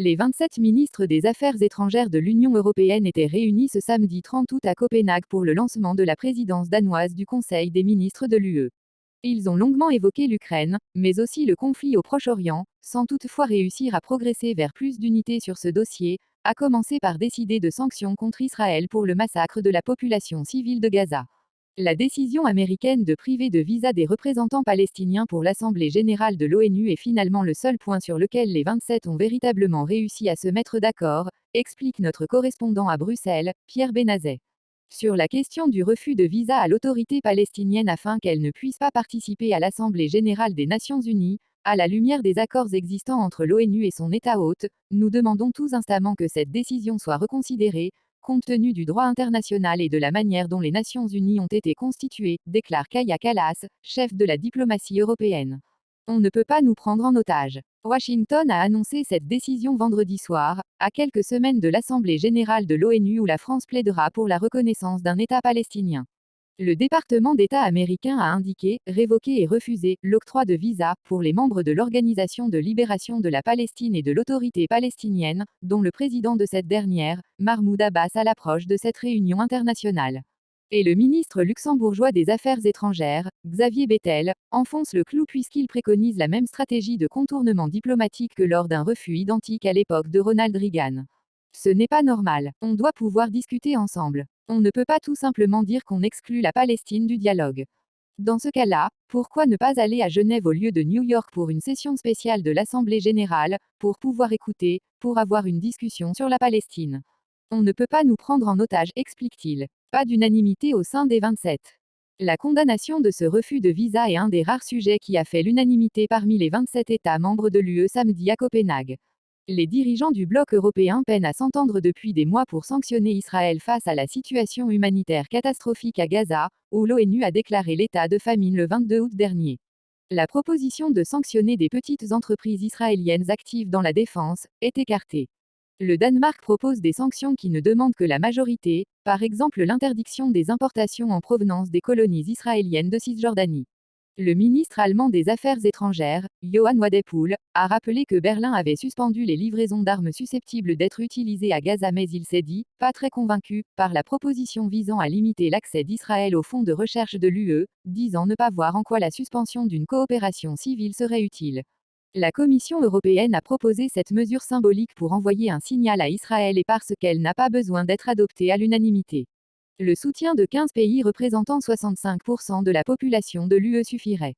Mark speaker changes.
Speaker 1: Les 27 ministres des Affaires étrangères de l'Union européenne étaient réunis ce samedi 30 août à Copenhague pour le lancement de la présidence danoise du Conseil des ministres de l'UE. Ils ont longuement évoqué l'Ukraine, mais aussi le conflit au Proche-Orient, sans toutefois réussir à progresser vers plus d'unité sur ce dossier, à commencer par décider de sanctions contre Israël pour le massacre de la population civile de Gaza. La décision américaine de priver de visa des représentants palestiniens pour l'Assemblée générale de l'ONU est finalement le seul point sur lequel les 27 ont véritablement réussi à se mettre d'accord, explique notre correspondant à Bruxelles, Pierre Benazet. Sur la question du refus de visa à l'autorité palestinienne afin qu'elle ne puisse pas participer à l'Assemblée générale des Nations unies, à la lumière des accords existants entre l'ONU et son État hôte, nous demandons tous instamment que cette décision soit reconsidérée, compte tenu du droit international et de la manière dont les Nations unies ont été constituées, déclare Kaja Kallas, chef de la diplomatie européenne. On ne peut pas nous prendre en otage. Washington a annoncé cette décision vendredi soir, à quelques semaines de l'Assemblée générale de l'ONU où la France plaidera pour la reconnaissance d'un État palestinien. Le département d'État américain a indiqué, révoqué et refusé l'octroi de visa pour les membres de l'Organisation de libération de la Palestine et de l'Autorité palestinienne, dont le président de cette dernière, Mahmoud Abbas, à l'approche de cette réunion internationale. Et le ministre luxembourgeois des Affaires étrangères, Xavier Bettel, enfonce le clou puisqu'il préconise la même stratégie de contournement diplomatique que lors d'un refus identique à l'époque de Ronald Reagan. Ce n'est pas normal, on doit pouvoir discuter ensemble. On ne peut pas tout simplement dire qu'on exclut la Palestine du dialogue. Dans ce cas-là, pourquoi ne pas aller à Genève au lieu de New York pour une session spéciale de l'Assemblée générale, pour pouvoir écouter, pour avoir une discussion sur la Palestine? On ne peut pas nous prendre en otage, explique-t-il. Pas d'unanimité au sein des 27. La condamnation de ce refus de visa est un des rares sujets qui a fait l'unanimité parmi les 27 États membres de l'UE samedi à Copenhague. Les dirigeants du bloc européen peinent à s'entendre depuis des mois pour sanctionner Israël face à la situation humanitaire catastrophique à Gaza, où l'ONU a déclaré l'état de famine le 22 août dernier. La proposition de sanctionner des petites entreprises israéliennes actives dans la défense est écartée. Le Danemark propose des sanctions qui ne demandent que la majorité, par exemple l'interdiction des importations en provenance des colonies israéliennes de Cisjordanie. Le ministre allemand des Affaires étrangères, Johann Wadepool, a rappelé que Berlin avait suspendu les livraisons d'armes susceptibles d'être utilisées à Gaza, mais il s'est dit, pas très convaincu, par la proposition visant à limiter l'accès d'Israël aux fonds de recherche de l'UE, disant ne pas voir en quoi la suspension d'une coopération civile serait utile. La Commission européenne a proposé cette mesure symbolique pour envoyer un signal à Israël et parce qu'elle n'a pas besoin d'être adoptée à l'unanimité. Le soutien de 15 pays représentant 65% de la population de l'UE suffirait.